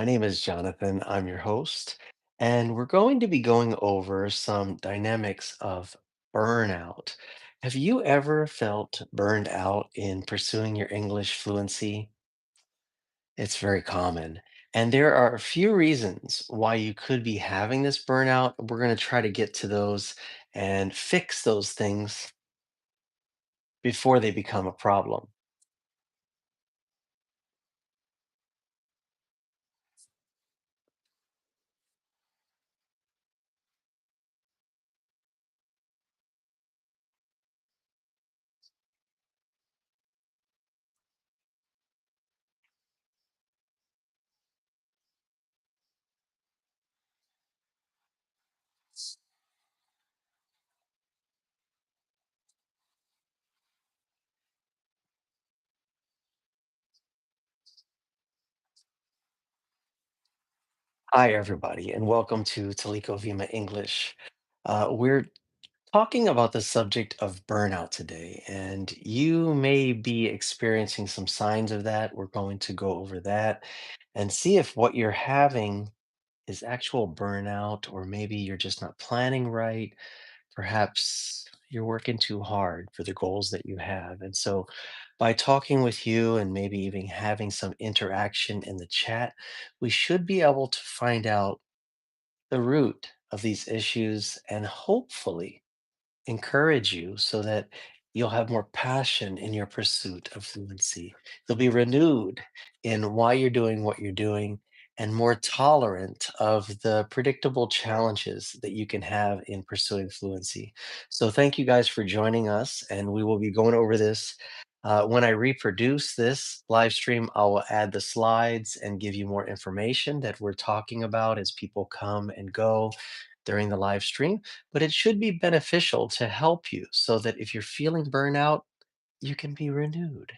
My name is Jonathan. I'm your host, and we're going to be going over some dynamics of burnout. Have you ever felt burned out in pursuing your English fluency? It's very common. And there are a few reasons why you could be having this burnout. We're going to try to get to those and fix those things before they become a problem. Hi, everybody, and welcome to Taliko Vima English. We're talking about the subject of burnout today, and you may be experiencing some signs of that. We're going to go over that and see if what you're having is actual burnout, or maybe you're just not planning right. Perhaps you're working too hard for the goals that you have. And so, by talking with you and maybe even having some interaction in the chat, we should be able to find out the root of these issues and hopefully encourage you so that you'll have more passion in your pursuit of fluency. You'll be renewed in why you're doing what you're doing and more tolerant of the predictable challenges that you can have in pursuing fluency. So, thank you guys for joining us, and we will be going over this. When I reproduce this live stream, I will add the slides and give you more information that we're talking about as people come and go during the live stream, but it should be beneficial to help you so that if you're feeling burnout, you can be renewed.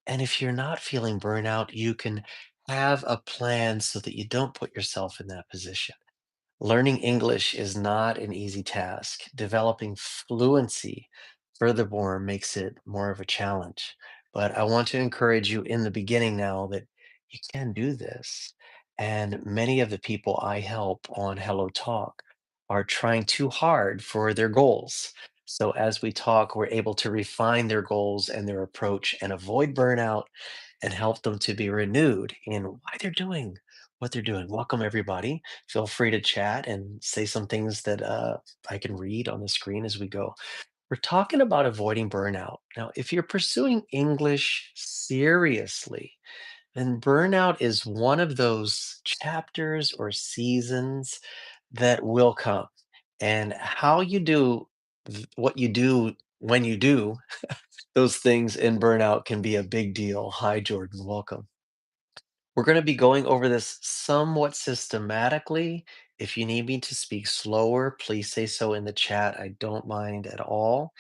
And if you're not feeling burnout, you can have a plan so that you don't put yourself in that position. Learning English is not an easy task. Developing fluency, furthermore, makes it more of a challenge. But I want to encourage you in the beginning now that you can do this. And many of the people I help on Hello Talk are trying too hard for their goals. So as we talk, we're able to refine their goals and their approach and avoid burnout and help them to be renewed in why they're doing what they're doing. Welcome, everybody. Feel free to chat and say some things that I can read on the screen as we go. We're talking about avoiding burnout. Now, if you're pursuing English seriously, then burnout is one of those chapters or seasons that will come. And how you do what you do when you do those things in burnout can be a big deal. Hi, Jordan. Welcome. We're going to be going over this somewhat systematically. If you need me to speak slower, please say so in the chat. I don't mind at all.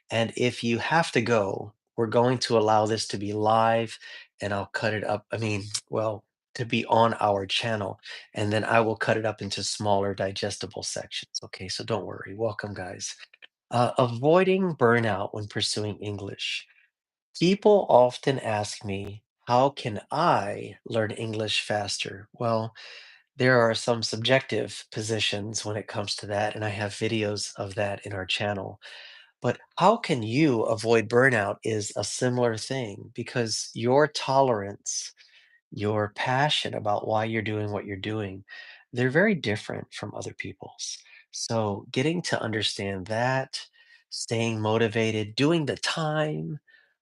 And if you have to go, we're going to allow this to be live and I'll cut it up. I mean, well, to be on our channel. And then I will cut it up into smaller, digestible sections. Okay, so don't worry. Welcome, guys. Avoiding burnout when pursuing English. People often ask me, how can I learn English faster? Well, there are some subjective positions when it comes to that, and I have videos of that in our channel. But how can you avoid burnout is a similar thing because your tolerance, your passion about why you're doing what you're doing, they're very different from other people's. So, getting to understand that, staying motivated, doing the time,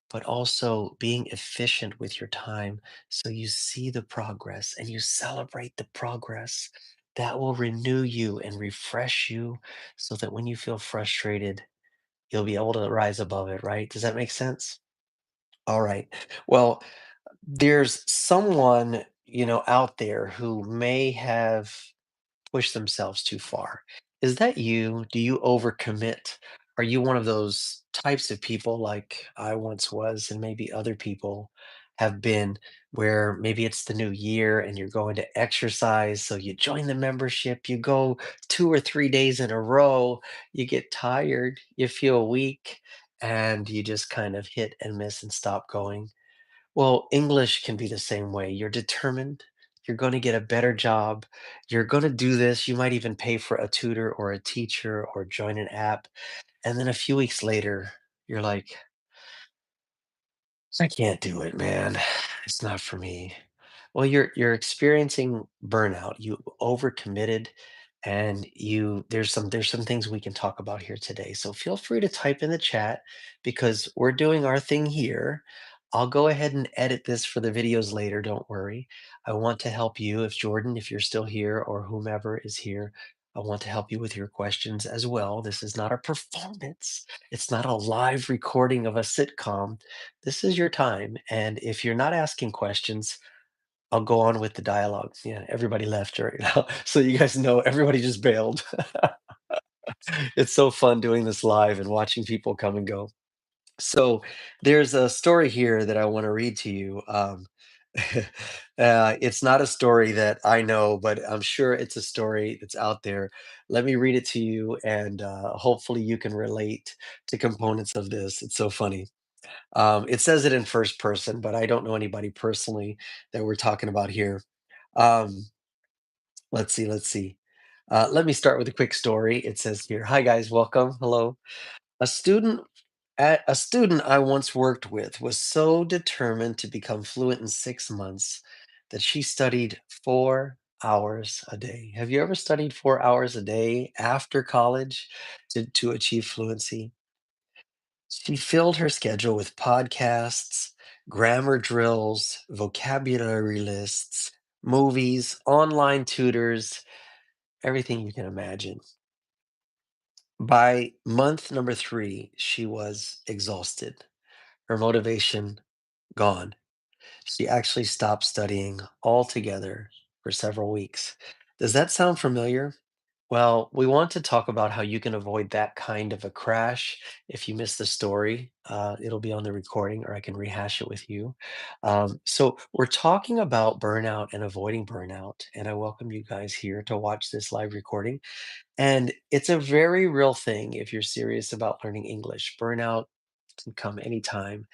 but also being efficient with your time so you see the progress and you celebrate the progress. That will renew you and refresh you so that when you feel frustrated, you'll be able to rise above it, right? Does that make sense? All right. Well, there's someone, out there who may have push themselves too far. Is that you? Do you overcommit? Are you one of those types of people like I once was, and maybe other people have been, where maybe it's the new year and you're going to exercise? So you join the membership, you go 2 or 3 days in a row, you get tired, you feel weak, and you just kind of hit and miss and stop going. Well, English can be the same way. You're determined, you're going to get a better job, you're going to do this. You might even pay for a tutor or a teacher or join an app. And then a few weeks later, you're like, I can't do it, man. It's not for me. Well, you're experiencing burnout. You overcommitted and you there's some things we can talk about here today. So feel free to type in the chat because we're doing our thing here. I'll go ahead and edit this for the videos later, don't worry. I want to help you if Jordan, if you're still here or whomever is here, I want to help you with your questions as well. This is not a performance. It's not a live recording of a sitcom. This is your time. And if you're not asking questions, I'll go on with the dialogue. Yeah, everybody left right now. So you guys know everybody just bailed. It's so fun doing this live and watching people come and go. So there's a story here that I want to read to you. It's not a story that I know, but I'm sure it's a story that's out there. Let me read it to you, and hopefully you can relate to components of this. It's so funny. It says it in first person, but I don't know anybody personally that we're talking about here. Um, let's see. Let me start with a quick story. It says here, "Hi guys, welcome. Hello. A student a student I once worked with was so determined to become fluent in 6 months that she studied 4 hours a day." Have you ever studied 4 hours a day after college to achieve fluency? She filled her schedule with podcasts, grammar drills, vocabulary lists, movies, online tutors, everything you can imagine. By month number 3, she was exhausted, her motivation gone. She actually stopped studying altogether for several weeks. Does that sound familiar? Well, we want to talk about how you can avoid that kind of a crash. If you missed the story, it'll be on the recording, or I can rehash it with you. So, we're talking about burnout and avoiding burnout, and I welcome you guys here to watch this live recording. And it's a very real thing if you're serious about learning English. Burnout can come anytime.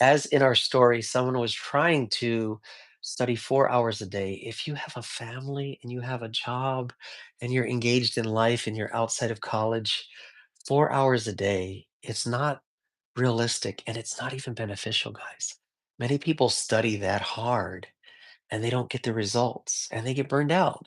As in our story, someone was trying to study 4 hours a day. If you have a family and you have a job and you're engaged in life and you're outside of college, 4 hours a day, it's not realistic and it's not even beneficial, guys. Many people study that hard and they don't get the results and they get burned out.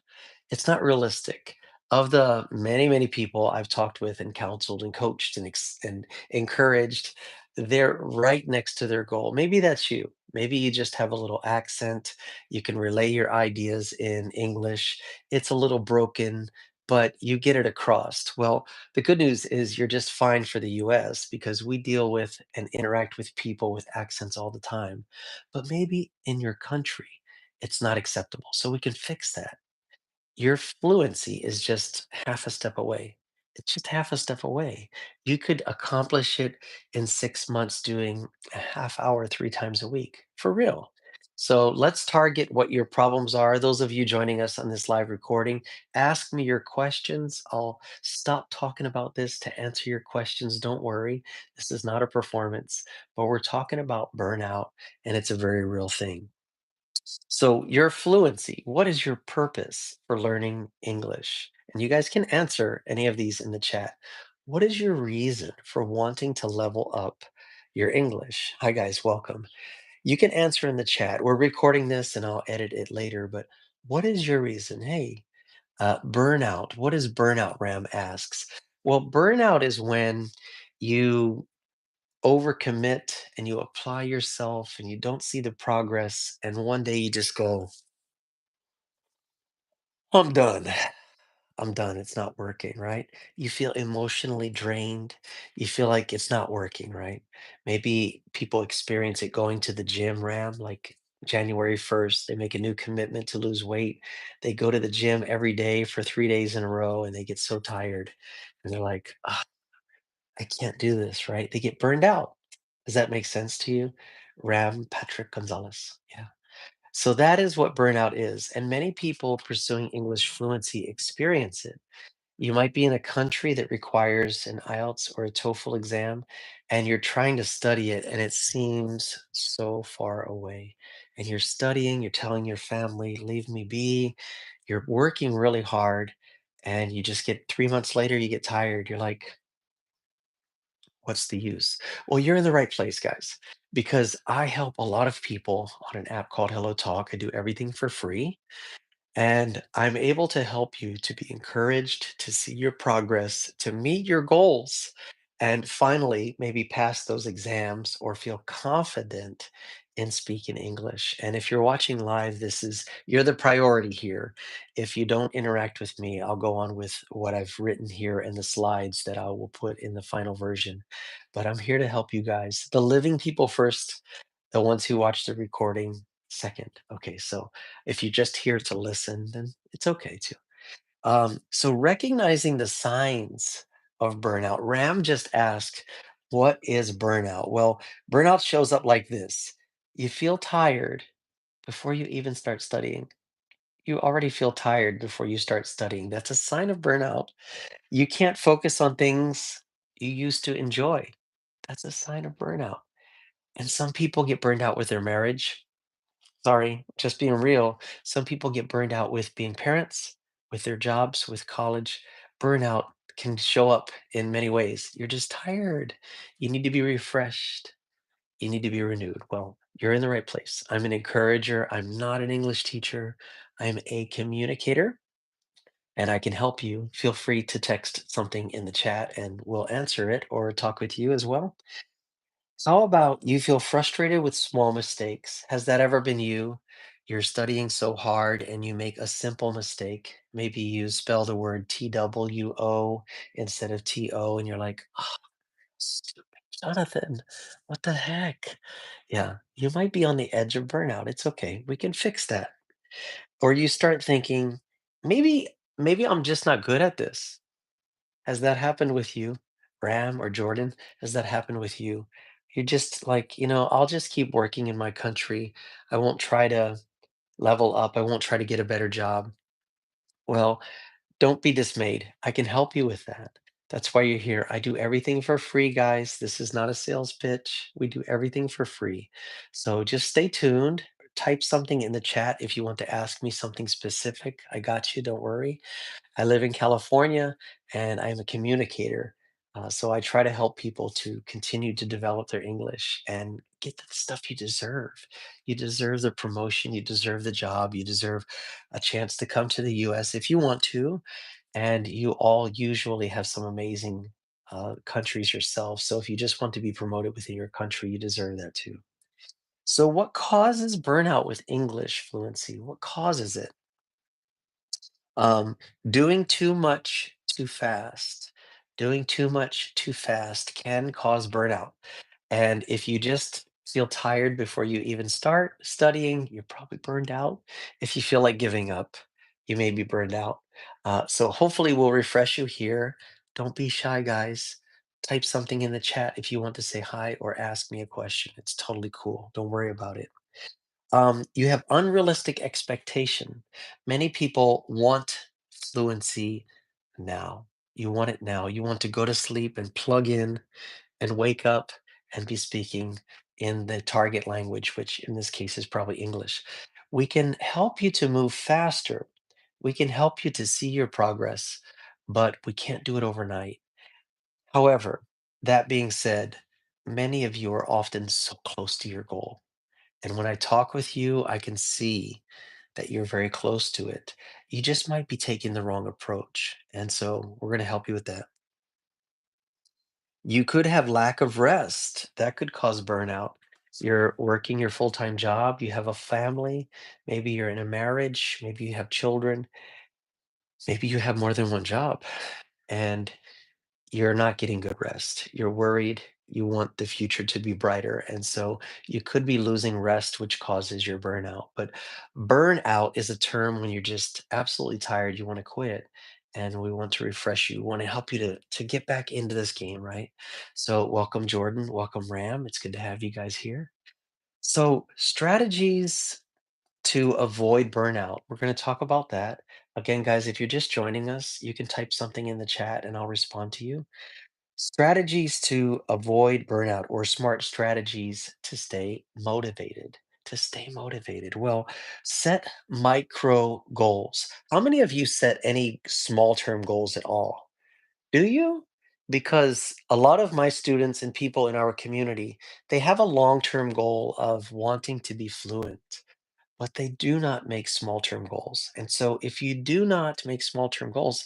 It's not realistic. Of the many, many people I've talked with and counseled and coached and encouraged, they're right next to their goal. Maybe that's you. Maybe you just have a little accent. You can relay your ideas in English. It's a little broken, but you get it across. Well, the good news is you're just fine for the US because we deal with and interact with people with accents all the time. But maybe in your country, it's not acceptable. So we can fix that. Your fluency is just half a step away. It's just half a step away. You could accomplish it in 6 months doing a half hour 3 times a week for real. So let's target what your problems are. Those of you joining us on this live recording, ask me your questions. I'll stop talking about this to answer your questions. Don't worry. This is not a performance, but we're talking about burnout, and it's a very real thing. So, your fluency, what is your purpose for learning English? And you guys can answer any of these in the chat. What is your reason for wanting to level up your English? Hi, guys, welcome. You can answer in the chat. We're recording this and I'll edit it later, but what is your reason? Hey, burnout. What is burnout? Ram asks. Well, burnout is when you overcommit and you apply yourself and you don't see the progress, and one day you just go, I'm done. I'm done. It's not working, right? You feel emotionally drained. You feel like it's not working, right? Maybe people experience it going to the gym, Ram, like January 1st, they make a new commitment to lose weight. They go to the gym every day for 3 days in a row and they get so tired. And they're like, "Ah, I can't do this, right?" They get burned out. Does that make sense to you? Ram Patrick Gonzalez. Yeah. So that is what burnout is. And many people pursuing English fluency experience it. You might be in a country that requires an IELTS or a TOEFL exam, and you're trying to study it, and it seems so far away. and you're studying, you're telling your family, leave me be, you're working really hard, and you just get 3 months later, you get tired. You're like, what's the use? Well, you're in the right place, guys, because I help a lot of people on an app called Hello Talk. I do everything for free. And I'm able to help you to be encouraged, to see your progress, to meet your goals, and finally maybe pass those exams or feel confident in speaking English. And if you're watching live, you're the priority here. If you don't interact with me, I'll go on with what I've written here in the slides that I will put in the final version. But I'm here to help you guys. The living people first, the ones who watch the recording second. Okay, so if you're just here to listen, then it's okay too. So recognizing the signs of burnout, Ram just asked, what is burnout? Well, burnout shows up like this. You feel tired before you even start studying. You already feel tired before you start studying. That's a sign of burnout. You can't focus on things you used to enjoy. That's a sign of burnout. And some people get burned out with their marriage. Sorry, just being real. Some people get burned out with being parents, with their jobs, with college. Burnout can show up in many ways. You're just tired. You need to be refreshed. You need to be renewed. Well, you're in the right place. I'm an encourager. I'm not an English teacher. I'm a communicator and I can help you. Feel free to text something in the chat and we'll answer it or talk with you as well. How about you feel frustrated with small mistakes? Has that ever been you? You're studying so hard and you make a simple mistake. Maybe you spell the word TWO instead of TO, and you're like, oh, stupid Jonathan, what the heck? Yeah, you might be on the edge of burnout. It's okay. We can fix that. Or you start thinking, maybe I'm just not good at this. Has that happened with you, Ram or Jordan? Has that happened with you? You're just like, I'll just keep working in my country. I won't try to level up. I won't try to get a better job. Well, don't be dismayed. I can help you with that. That's why you're here. I do everything for free, guys. This is not a sales pitch. We do everything for free. So just stay tuned. Type something in the chat if you want to ask me something specific. I got you. Don't worry. I live in California and I'm a communicator. So I try to help people to continue to develop their English and get the stuff you deserve. You deserve the promotion, you deserve the job, you deserve a chance to come to the US if you want to. And you all usually have some amazing countries yourself. So if you just want to be promoted within your country, you deserve that too. So, what causes burnout with English fluency? What causes it? Um, doing too much too fast. Doing too much too fast can cause burnout. And if you just feel tired before you even start studying, you're probably burned out. If you feel like giving up, you may be burned out. So hopefully we'll refresh you here. Don't be shy, guys. Type something in the chat if you want to say hi or ask me a question. It's totally cool. Don't worry about it. You have unrealistic expectation. Many people want fluency now. You want it now. You want to go to sleep and plug in and wake up and be speaking in the target language, which in this case is probably English. We can help you to move faster. We can help you to see your progress, but we can't do it overnight. However, that being said, many of you are often so close to your goal. And when I talk with you, I can see that you're very close to it. You just might be taking the wrong approach. And so we're going to help you with that. You could have lack of rest. That could cause burnout. You're working your full-time job, you have a family, maybe you're in a marriage, maybe you have children, maybe you have more than one job. And you're not getting good rest. You're worried. You want the future to be brighter. And so you could be losing rest, which causes your burnout. But burnout is a term when you're just absolutely tired, you want to quit. And we want to refresh you. We want to help you to get back into this game, right? So welcome, Jordan. Welcome, Ram. It's good to have you guys here. So strategies to avoid burnout. We're going to talk about that. Again, guys, if you're just joining us, you can type something in the chat and I'll respond to you. Strategies to avoid burnout or smart strategies to stay motivated. to stay motivated? Well, set micro goals. How many of you set any small term goals at all? Do you? Because a lot of my students and people in our community, they have a long-term goal of wanting to be fluent, but they do not make small-term goals. And so if you do not make small-term goals,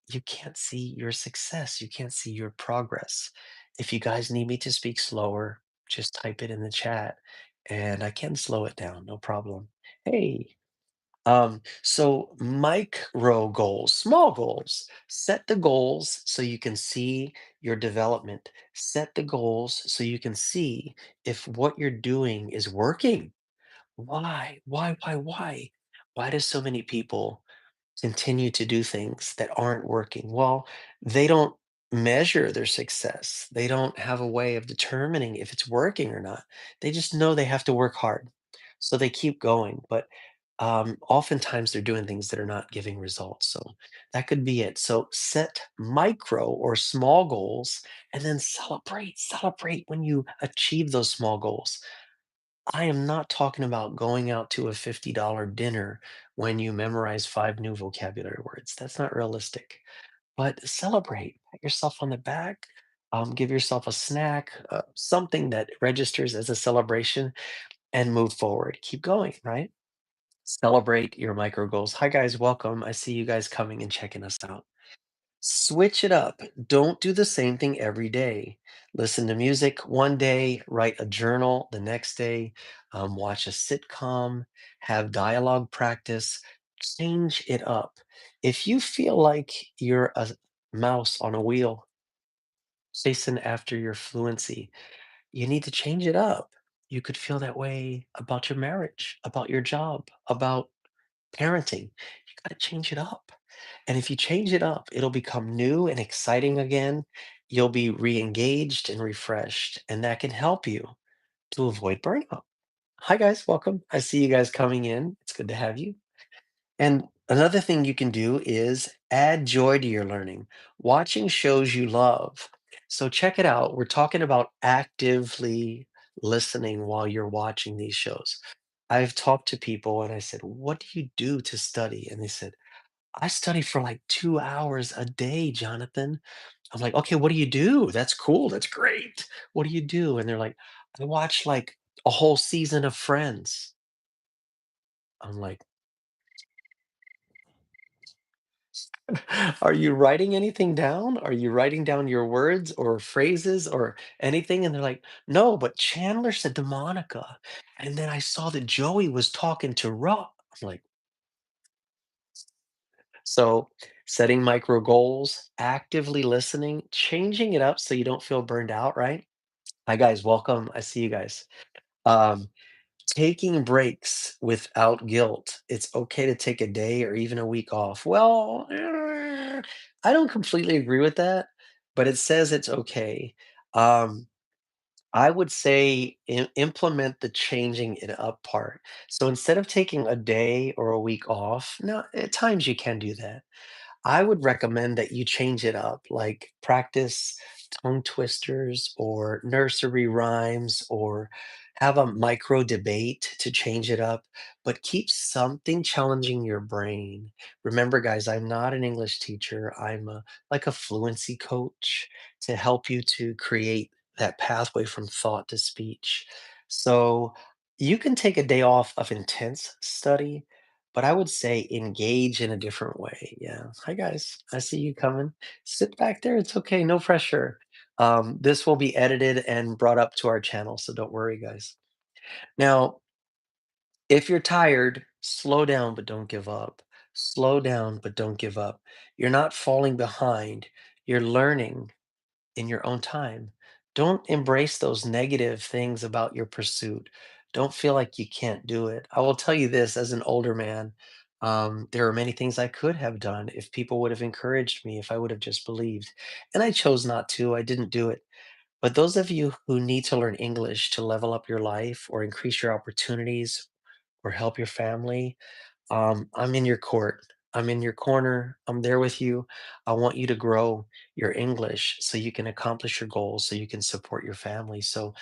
you can't see your success. You can't see your progress. If you guys need me to speak slower, just type it in the chat and I can slow it down, no problem. Hey, so micro goals, small goals, set the goals so you can see your development. Set the goals so you can see if what you're doing is working. Why? Why? Why do so many people continue to do things that aren't working? Well, they don't measure their success. They don't have a way of determining if it's working or not. They just know they have to work hard. So they keep going. But oftentimes they're doing things that are not giving results. So that could be it. So set micro or small goals and then celebrate when you achieve those small goals. I am not talking about going out to a $50 dinner when you memorize 5 new vocabulary words. That's not realistic. But celebrate, pat yourself on the back, give yourself a snack, something that registers as a celebration, and move forward. Keep going, right? Celebrate your micro goals. Hi, guys. Welcome. I see you guys coming and checking us out. Switch it up. Don't do the same thing every day. Listen to music one day, write a journal the next day, watch a sitcom, have dialogue practice. Change it up. If you feel like you're a mouse on a wheel chasing after your fluency, you need to change it up. You could feel that way about your marriage, about your job, about parenting. You got to change it up. And if you change it up, it'll become new and exciting again. You'll be re engaged and refreshed, and that can help you to avoid burnout. Hi, guys. Welcome. I see you guys coming in. It's good to have you. And another thing you can do is add joy to your learning, watching shows you love. So check it out. We're talking about actively listening while you're watching these shows. I've talked to people and I said, "What do you do to study?" And they said, "I study for like 2 hours a day, Jonathan." I'm like, "Okay, what do you do? That's cool. That's great. What do you do?" And they're like, "I watch like a whole season of Friends." I'm like, "Are you writing anything down? Are you writing down your words or phrases or anything?" And they're like, "No, but Chandler said to Monica, and then I saw that Joey was talking to Rob." I'm like, so setting micro goals, actively listening, changing it up so you don't feel burned out, right? Hi guys, welcome. I see you guys. Um, Taking breaks without guilt. It's okay to take a day or even a week off. Well, I don't completely agree with that, but it says it's okay. Um, I would say implement the changing it up part. So instead of taking a day or a week off, no, at times you can do that. I would recommend that you change it up, like practice tongue twisters or nursery rhymes or have a micro debate to change it up, but keep something challenging your brain. Remember, guys, I'm not an English teacher. I'm like a fluency coach to help you to create that pathway from thought to speech. So you can take a day off of intense study, but I would say engage in a different way. Yeah. Hi, guys. I see you coming. Sit back there. It's okay. No pressure. This will be edited and brought up to our channel. So don't worry, guys. Now, if you're tired, slow down, but don't give up. Slow down, but don't give up. You're not falling behind. You're learning in your own time. Don't embrace those negative things about your pursuit. Don't feel like you can't do it. I will tell you this as an older man, there are many things I could have done if people would have encouraged me, if I would have just believed. And I chose not to, I didn't do it. But those of you who need to learn English to level up your life or increase your opportunities or help your family, I'm in your court. I'm in your corner. I'm there with you. I want you to grow your English so you can accomplish your goals, so you can support your family. So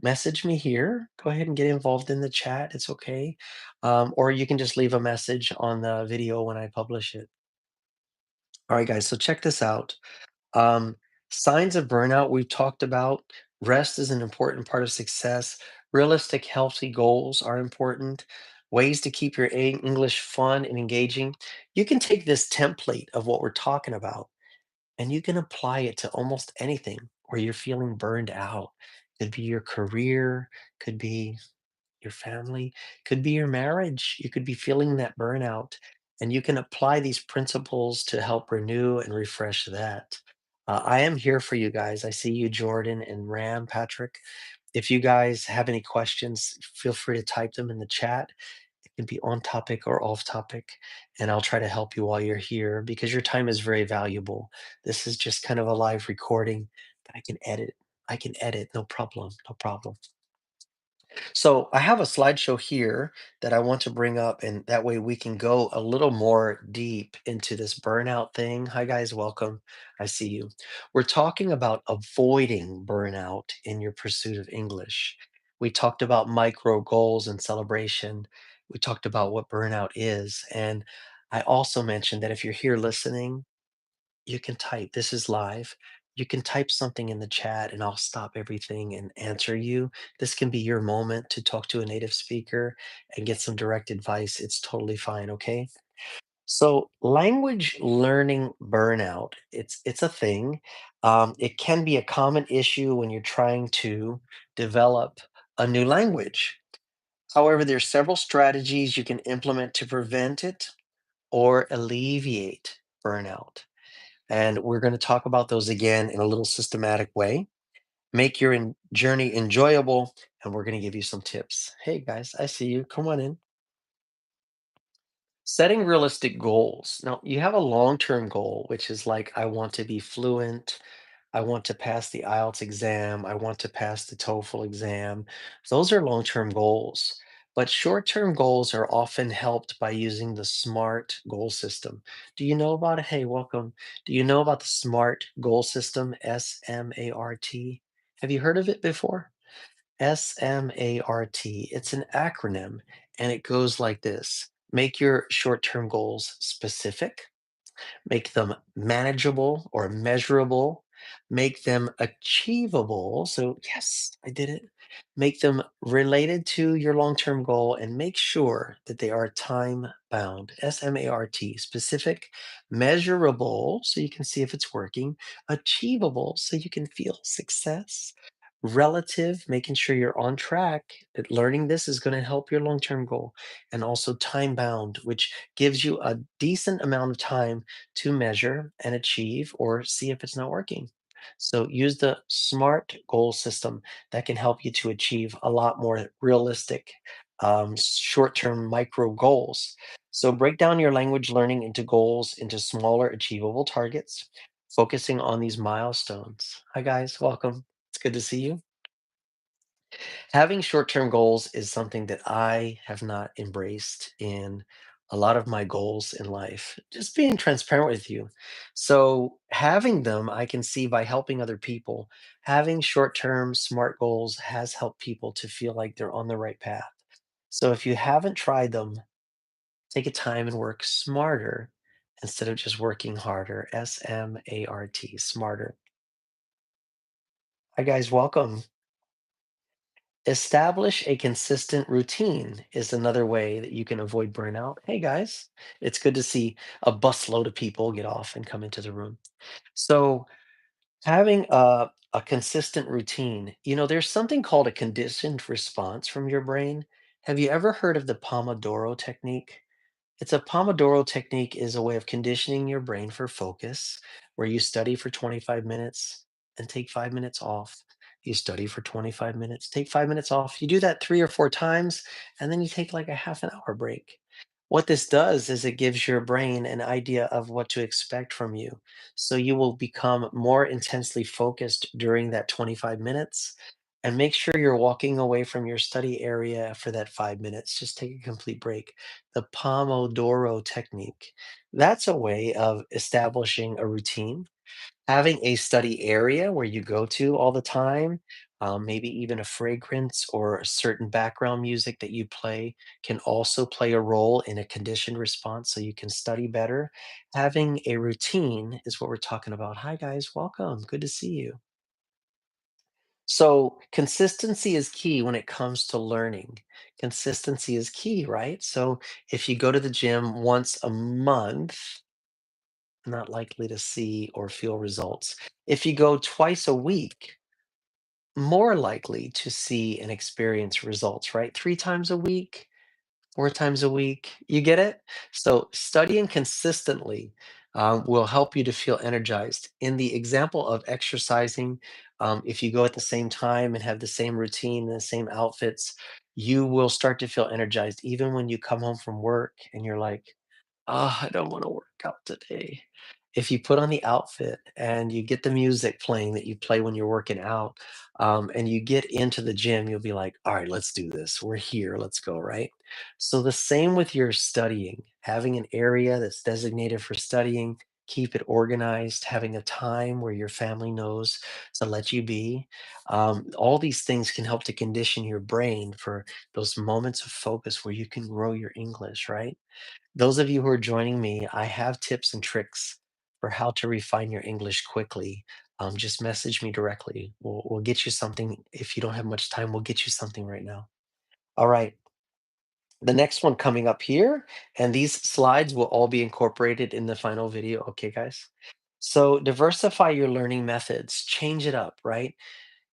message me here. Go ahead and get involved in the chat. It's okay. Or you can just leave a message on the video when I publish it. All right, guys. So check this out. Um, Signs of burnout we've talked about. Rest is an important part of success. Realistic, healthy goals are important. Ways to keep your English fun and engaging. You can take this template of what we're talking about and you can apply it to almost anything where you're feeling burned out. Could be your career, could be your family, could be your marriage. You could be feeling that burnout, and you can apply these principles to help renew and refresh that. I am here for you guys. I see you, Jordan and Ram, Patrick. If you guys have any questions, feel free to type them in the chat. It can be on topic or off topic, and I'll try to help you while you're here because your time is very valuable. This is just kind of a live recording, but I can edit. I can edit, no problem, no problem. So I have a slideshow here that I want to bring up, and that way we can go a little more deep into this burnout thing. Hi, guys, welcome. I see you. We're talking about avoiding burnout in your pursuit of English. We talked about micro goals and celebration. We talked about what burnout is. And I also mentioned that if you're here listening, you can type. This is live. You can type something in the chat and I'll stop everything and answer you. This can be your moment to talk to a native speaker and get some direct advice. It's totally fine, okay? So, language learning burnout, it's a thing. It can be a common issue when you're trying to develop a new language. However, there's several strategies you can implement to prevent it or alleviate burnout. And we're going to talk about those again in a little systematic way. Make your journey enjoyable, and we're going to give you some tips. Hey guys, I see you. Come on in. Setting realistic goals. Now, you have a long term goal, which is like, I want to be fluent. I want to pass the IELTS exam. I want to pass the TOEFL exam. Those are long term goals. But short term goals are often helped by using the SMART goal system. Do you know about it? Hey, welcome. Do you know about the SMART goal system? SMART. Have you heard of it before? SMART. It's an acronym and it goes like this: make your short term goals specific, make them manageable or measurable, make them achievable. So, yes, I did it. Make them related to your long term goal and make sure that they are time bound. SMART, specific, measurable, so you can see if it's working, achievable, so you can feel success. Relative, making sure you're on track. That learning this is going to help your long term goal, and also time bound, which gives you a decent amount of time to measure and achieve or see if it's not working. So use the SMART goal system that can help you to achieve a lot more realistic short-term micro goals. So break down your language learning into goals into smaller achievable targets, focusing on these milestones. Hi guys, welcome. It's good to see you. Having short-term goals is something that I have not embraced in a lot of my goals in life. Just being transparent with you. So, having them, I can see by helping other people. Having short-term SMART goals has helped people to feel like they're on the right path. So, if you haven't tried them, take a time and work smarter instead of just working harder. SMART, smarter. Hi, guys, welcome. Establish a consistent routine is another way that you can avoid burnout. Hey guys, it's good to see a busload of people get off and come into the room. So, having a consistent routine, there's something called a conditioned response from your brain. Have you ever heard of the Pomodoro technique? It's a Pomodoro technique is a way of conditioning your brain for focus, where you study for 25 minutes and take 5 minutes off. You study for 25 minutes, take 5 minutes off. You do that 3 or 4 times, and then you take like a half an hour break. What this does is it gives your brain an idea of what to expect from you. So you will become more intensely focused during that 25 minutes. And make sure you're walking away from your study area for that 5 minutes. Just take a complete break. The Pomodoro technique. That's a way of establishing a routine, having a study area where you go to all the time. maybe even a fragrance or a certain background music that you play can also play a role in a conditioned response so you can study better. Having a routine is what we're talking about. Hi, guys. Welcome. Good to see you. So, consistency is key when it comes to learning. Consistency is key, right? So, if you go to the gym once a month, not likely to see or feel results. If you go twice a week, more likely to see and experience results, right? 3 times a week, 4 times a week. You get it? So studying consistently will help you to feel energized. In the example of exercising, if you go at the same time and have the same routine and the same outfits, you will start to feel energized even when you come home from work and you're like, "Oh, I don't wanna work out today." If you put on the outfit and you get the music playing that you play when you're working out, and you get into the gym, you'll be like, "Alright, let's do this. We're here. Let's go," right? So the same with your studying, having an area that's designated for studying, keep it organized, having a time where your family knows to let you be. All these things can help to condition your brain for those moments of focus where you can grow your English, right? Those of you who are joining me, I have tips and tricks for how to refine your English quickly. Just message me directly. We'll get you something. If you don't have much time, we'll get you something right now. All right. The next one coming up here, and these slides will all be incorporated in the final video. Okay, guys? So diversify your learning methods, change it up, right?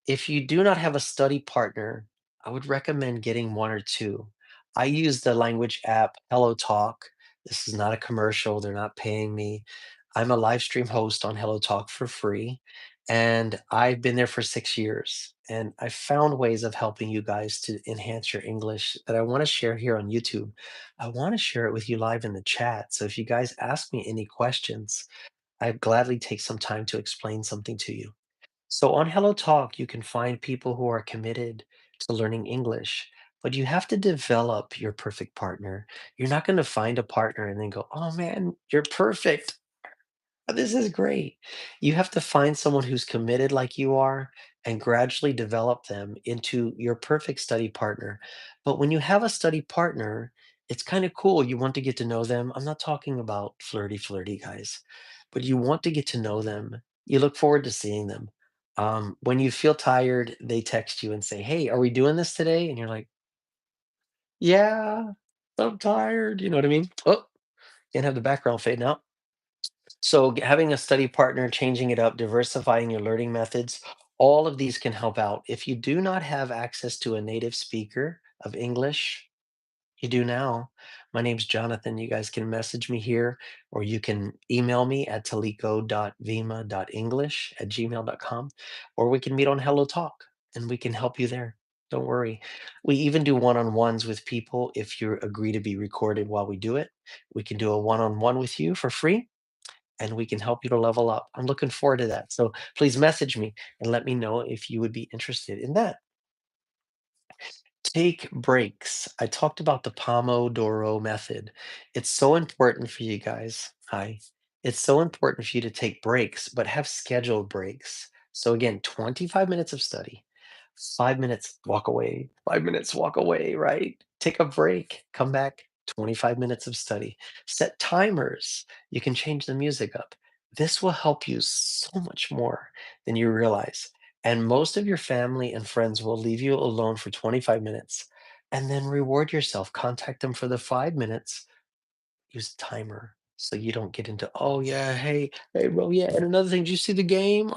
If you do not have a study partner, I would recommend getting one or two. I use the language app Hello Talk. This is not a commercial, they're not paying me. I'm a live stream host on Hello Talk for free, and I've been there for 6 years. And I found ways of helping you guys to enhance your English that I want to share here on YouTube. I want to share it with you live in the chat. So if you guys ask me any questions, I'd gladly take some time to explain something to you. So on Hello Talk, you can find people who are committed to learning English, but you have to develop your perfect partner. You're not going to find a partner and then go, "Oh man, you're perfect. This is great." You have to find someone who's committed like you are and gradually develop them into your perfect study partner. But when you have a study partner, it's kind of cool. You want to get to know them. I'm not talking about flirty, flirty guys, but you want to get to know them. You look forward to seeing them. When you feel tired, they text you and say, "Hey, are we doing this today?" And you're like, "Yeah, I'm tired." You know what I mean? Oh, can't have the background fade now. So, having a study partner, changing it up, diversifying your learning methods, all of these can help out. If you do not have access to a native speaker of English, you do now. My name's Jonathan. You guys can message me here or you can email me at taliko.vima.english@gmail.com, or we can meet on Hello Talk and we can help you there. Don't worry. We even do one on ones with people if you agree to be recorded while we do it. We can do a one on one with you for free and we can help you to level up. I'm looking forward to that. So please message me and let me know if you would be interested in that. Take breaks. I talked about the Pomodoro method. It's so important for you guys. Hi. It's so important for you to take breaks, but have scheduled breaks. So again, 25 minutes of study, 5 minutes walk away, 5 minutes walk away, right? Take a break, come back, 25 minutes of study. Set timers. You can change the music up. This will help you so much more than you realize. And most of your family and friends will leave you alone for 25 minutes and then reward yourself. Contact them for the 5 minutes. Use a timer so you don't get into, "Oh, yeah, hey, bro, yeah, and another thing, did you see the game?"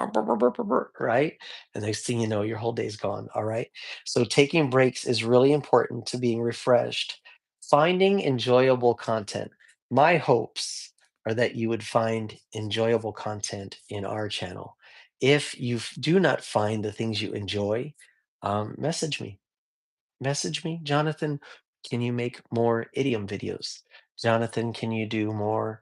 Right? And next thing you know, your whole day's gone. All right. So taking breaks is really important to being refreshed. Finding enjoyable content. My hopes are that you would find enjoyable content in our channel. If you do not find the things you enjoy, message me. Message me, "Jonathan, can you make more idiom videos? Jonathan, can you do more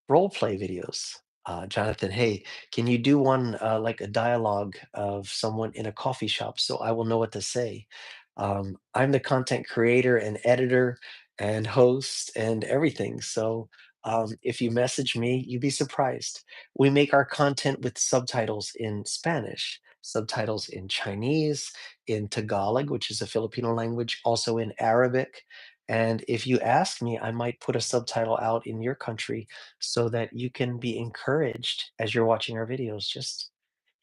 role play videos? Jonathan, hey, can you do one like a dialogue of someone in a coffee shop so I will know what to say?" I'm the content creator and editor and host and everything. So if you message me, you'd be surprised. We make our content with subtitles in Spanish. subtitles in Chinese, in Tagalog, which is a Filipino language, also in Arabic. And if you ask me, I might put a subtitle out in your country so that you can be encouraged as you're watching our videos. Just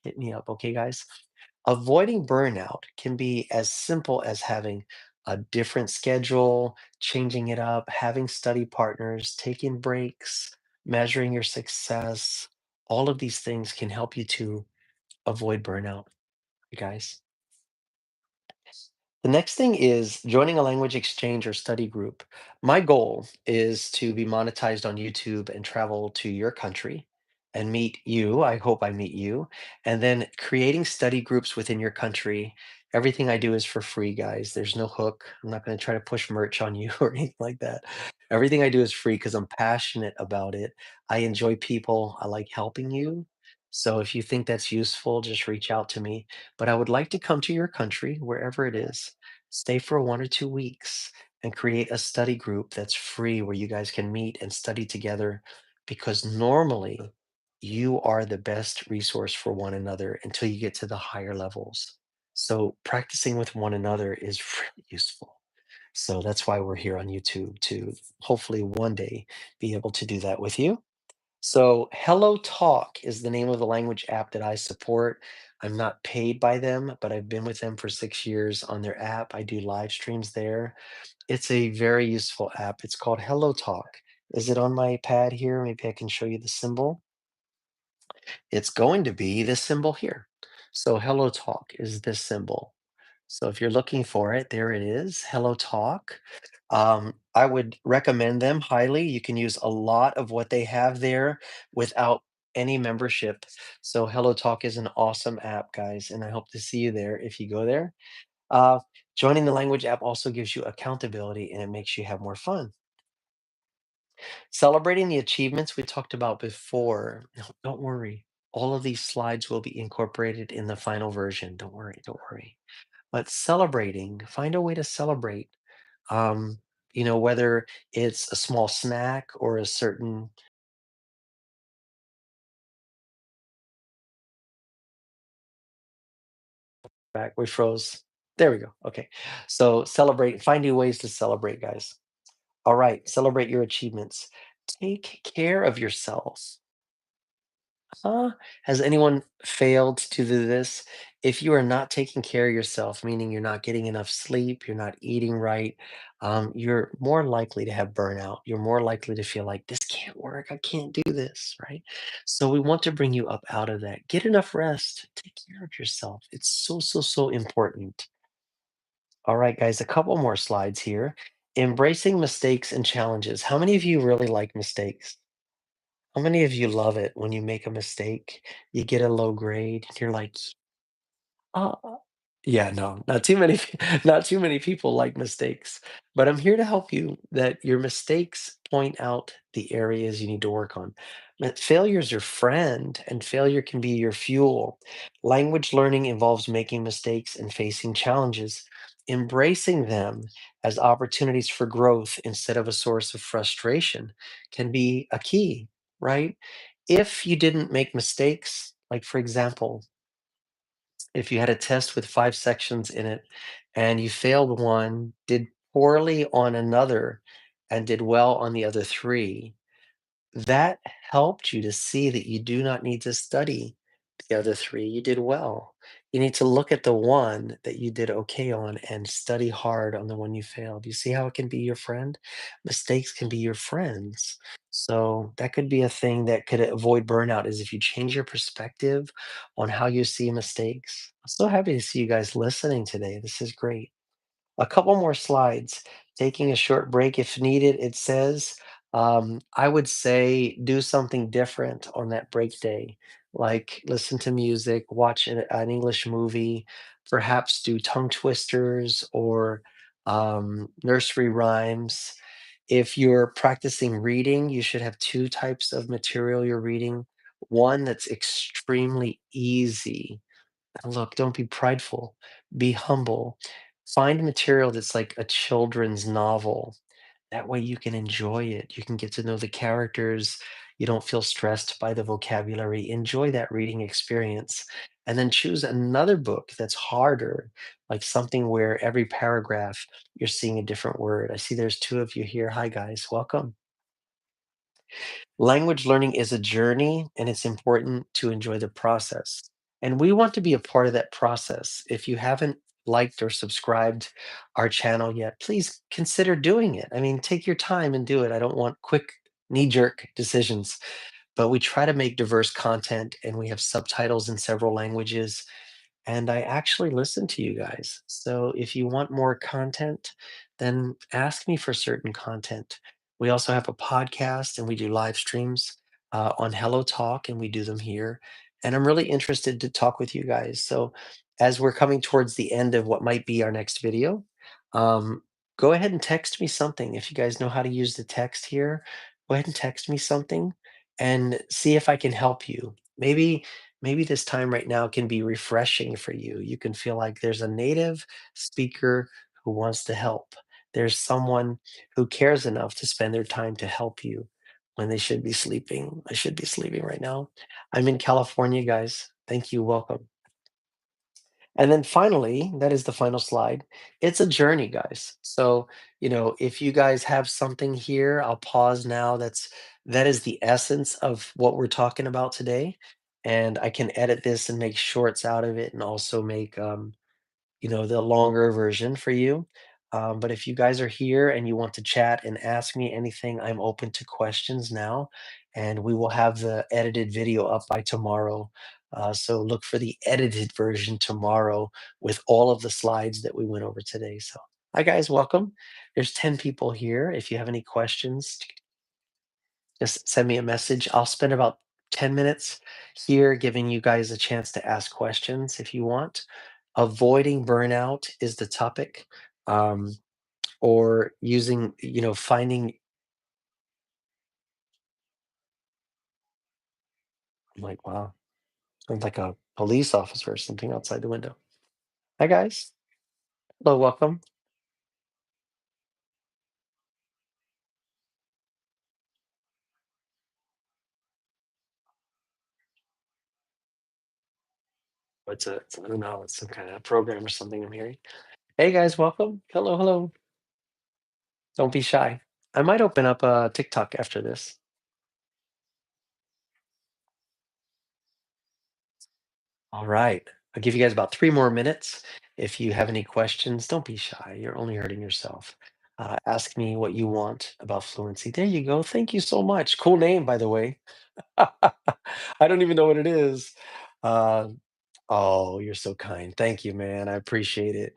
hit me up, okay, guys? Avoiding burnout can be as simple as having a different schedule, changing it up, having study partners, taking breaks, measuring your success. All of these things can help you to avoid burnout, you guys. The next thing is joining a language exchange or study group. My goal is to be monetized on YouTube and travel to your country and meet you. I hope I meet you. And then creating study groups within your country. Everything I do is for free, guys. There's no hook. I'm not going to try to push merch on you or anything like that. Everything I do is free because I'm passionate about it. I enjoy people. I like helping you. So if you think that's useful, just reach out to me. But I would like to come to your country, wherever it is, stay for 1 or 2 weeks and create a study group that's free where you guys can meet and study together because normally you are the best resource for one another until you get to the higher levels. So practicing with one another is really useful. So that's why we're here on YouTube to hopefully one day be able to do that with you. So, Hello Talk is the name of the language app that I support. I'm not paid by them, but I've been with them for 6 years on their app. I do live streams there. It's a very useful app. It's called Hello Talk. Is it on my pad here? Maybe I can show you the symbol. It's going to be this symbol here. So, Hello Talk is this symbol. So if you're looking for it, there it is, Hello Talk. I would recommend them highly. You can use a lot of what they have there without any membership. So Hello Talk is an awesome app, guys, and I hope to see you there if you go there. Uh, Joining the language app also gives you accountability and it makes you have more fun. Celebrating the achievements we talked about before. No, don't worry. All of these slides will be incorporated in the final version. Don't worry, don't worry. But celebrating, find a way to celebrate. Um, whether it's a small snack or a certain back we froze. There we go. Okay. So celebrate, find new ways to celebrate, guys. All right, celebrate your achievements. Take care of yourself. Has anyone failed to do this? If you are not taking care of yourself, meaning you're not getting enough sleep, you're not eating right, you're more likely to have burnout. You're more likely to feel like this can't work. I can't do this, right? So we want to bring you up out of that. Get enough rest. Take care of yourself. It's so, so, so important. All right, guys, a couple more slides here. Embracing mistakes and challenges. How many of you really like mistakes? How many of you love it when you make a mistake, you get a low grade, and you're like, "Oh." Yeah, no, not too many not too many people like mistakes, but I'm here to help you that your mistakes point out the areas you need to work on. That failure's your friend, and failure can be your fuel. Language learning involves making mistakes and facing challenges. Embracing them as opportunities for growth instead of a source of frustration can be a key, right? If you didn't make mistakes, like for example, if you had a test with 5 sections in it and you failed one, did poorly on another, and did well on the other 3, that helped you to see that you do not need to study the other 3. You did well. You need to look at the one that you did okay on and study hard on the one you failed. You see how it can be your friend? Mistakes can be your friends. So that could be a thing that could avoid burnout is if you change your perspective on how you see mistakes. I'm so happy to see you guys listening today. This is great. A couple more slides. Taking a short break if needed, it says. I would say do something different on that break day, like listen to music, watch an English movie, perhaps do tongue twisters or nursery rhymes. If you're practicing reading, you should have two types of material you're reading. One that's extremely easy. Look, don't be prideful, be humble. Find material that's like a children's novel. That way you can enjoy it. You can get to know the characters. You don't feel stressed by the vocabulary. Enjoy that reading experience. and then choose another book that's harder, like something where every paragraph you're seeing a different word. I see there's two of you here. Hi, guys. Welcome. Language learning is a journey, and it's important to enjoy the process. And we want to be a part of that process. If you haven't liked or subscribed our channel yet, please consider doing it. I mean, take your time and do it. I don't want quick knee-jerk decisions, but we try to make diverse content and we have subtitles in several languages and I actually listen to you guys. So if you want more content, then ask me for certain content. We also have a podcast and we do live streams on Hello Talk, and we do them here. And I'm really interested to talk with you guys. So as we're coming towards the end of what might be our next video, um, go ahead and text me something. If you guys know how to use the text here, go ahead and text me something and see if I can help you. Maybe this time right now can be refreshing for you. You can feel like there's a native speaker who wants to help. There's someone who cares enough to spend their time to help you when they should be sleeping. I should be sleeping right now. I'm in California, guys. Thank you. Welcome. And then finally, that is the final slide. It's a journey, guys. So, if you guys have something here, I'll pause now. That is the essence of what we're talking about today. And I can edit this and make shorts out of it and also make the longer version for you. But if you guys are here and you want to chat and ask me anything, I'm open to questions now, and we will have the edited video up by tomorrow. So look for the edited version tomorrow with all of the slides that we went over today. So, hi guys, welcome. There's 10 people here. If you have any questions, just send me a message. I'll spend about 10 minutes here giving you guys a chance to ask questions if you want. Avoiding burnout is the topic, um, or finding. I'm like, wow, sounds like a police officer or something outside the window. Hi, guys. Hello, welcome. I don't know, it's some kind of program or something I'm hearing. Hey, guys, welcome. Hello, hello. Don't be shy. I might open up TikTok after this. All right. I'll give you guys about 3 more minutes. If you have any questions, don't be shy. You're only hurting yourself. Ask me what you want about fluency. There you go. Thank you so much. Cool name, by the way. I don't even know what it is. Uh, Oh, you're so kind. Thank you, man. I appreciate it.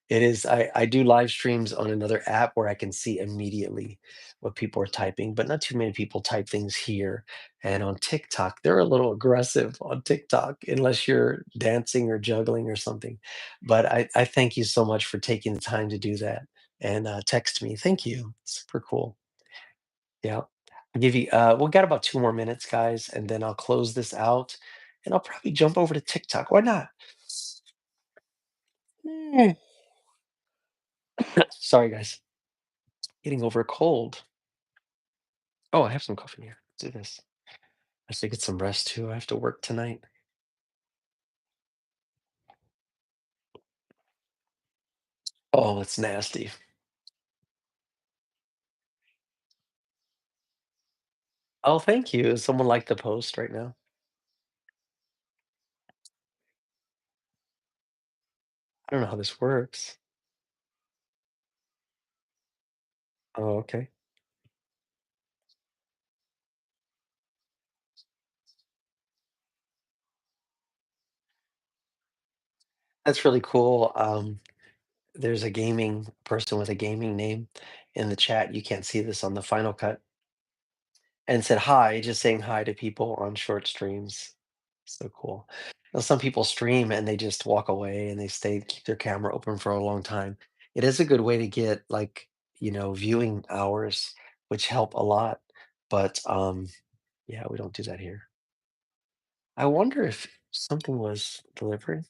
It is, I do live streams on another app where I can see immediately what people are typing, but not too many people type things here. And on TikTok, they're a little aggressive on TikTok, unless you're dancing or juggling or something. But I thank you so much for taking the time to do that and text me. Thank you. Super cool. Yeah. I'll give you, we got about 2 more minutes, guys, and then I'll close this out and I'll probably jump over to TikTok. Why not? Mm. Sorry, guys. Getting over a cold. Oh, I have some coffee here. Let's do this. I should get some rest too. I have to work tonight. Oh, it's nasty. Oh, thank you. Someone liked the post right now. I don't know how this works. Oh, okay. That's really cool. There's a gaming person with a gaming name in the chat. You can't see this on the final cut. And said hi, just saying hi to people on short streams. So cool. Now, some people stream and they just walk away and they keep their camera open for a long time. It is a good way to get like, viewing hours, which help a lot. But yeah, we don't do that here. I wonder if something was delivered.